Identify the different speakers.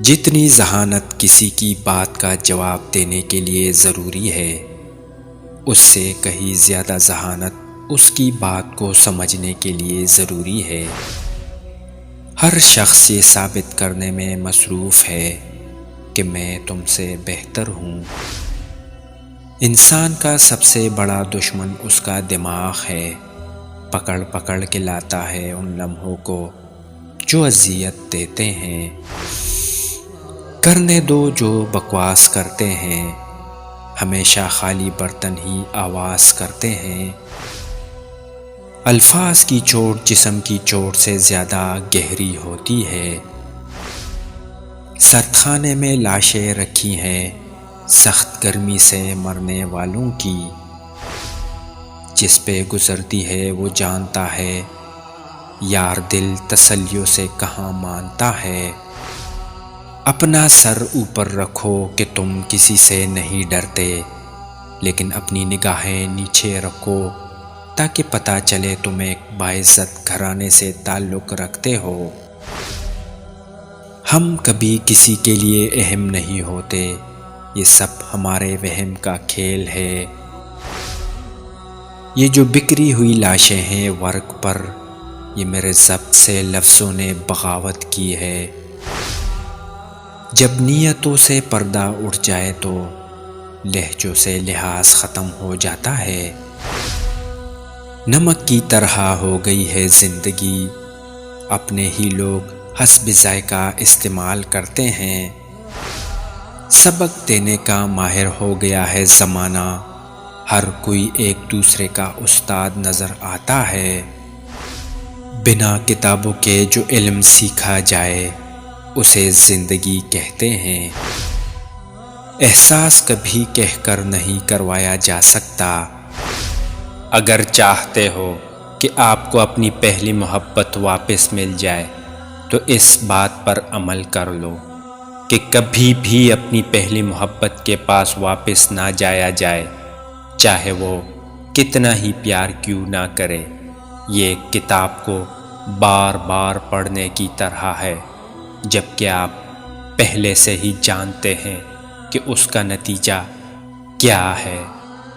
Speaker 1: جتنی ذہانت کسی کی بات کا جواب دینے کے لیے ضروری ہے، اس سے کہیں زیادہ ذہانت اس کی بات کو سمجھنے کے لیے ضروری ہے۔ ہر شخص یہ ثابت کرنے میں مصروف ہے کہ میں تم سے بہتر ہوں۔ انسان کا سب سے بڑا دشمن اس کا دماغ ہے، پکڑ پکڑ کے لاتا ہے ان لمحوں کو جو اذیت دیتے ہیں۔ کرنے دو جو بکواس کرتے ہیں، ہمیشہ خالی برتن ہی آواز کرتے ہیں۔ الفاظ کی چوٹ جسم کی چوٹ سے زیادہ گہری ہوتی ہے۔ سردخانے میں لاشیں رکھی ہیں سخت گرمی سے مرنے والوں کی، جس پہ گزرتی ہے وہ جانتا ہے، یار دل تسلیوں سے کہاں مانتا ہے۔ اپنا سر اوپر رکھو کہ تم کسی سے نہیں ڈرتے، لیکن اپنی نگاہیں نیچے رکھو تاکہ پتہ چلے تم ایک باعزت گھرانے سے تعلق رکھتے ہو۔ ہم کبھی کسی کے لیے اہم نہیں ہوتے، یہ سب ہمارے وہم کا کھیل ہے۔ یہ جو بکھری ہوئی لاشیں ہیں ورق پر، یہ میرے ضبط سے لفظوں نے بغاوت کی ہے۔ جب نیتوں سے پردہ اٹھ جائے تو لہجوں سے لحاظ ختم ہو جاتا ہے۔ نمک کی طرح ہو گئی ہے زندگی، اپنے ہی لوگ حسب ذائقہ استعمال کرتے ہیں۔ سبق دینے کا ماہر ہو گیا ہے زمانہ، ہر کوئی ایک دوسرے کا استاد نظر آتا ہے۔ بنا کتابوں کے جو علم سیکھا جائے اسے زندگی کہتے ہیں۔ احساس کبھی کہہ کر نہیں کروایا جا سکتا۔ اگر چاہتے ہو کہ آپ کو اپنی پہلی محبت واپس مل جائے تو اس بات پر عمل کر لو کہ کبھی بھی اپنی پہلی محبت کے پاس واپس نہ جایا جائے، چاہے وہ کتنا ہی پیار کیوں نہ کرے۔ یہ کتاب کو بار بار پڑھنے کی طرح ہے، جبکہ آپ پہلے سے ہی جانتے ہیں کہ اس کا نتیجہ کیا ہے۔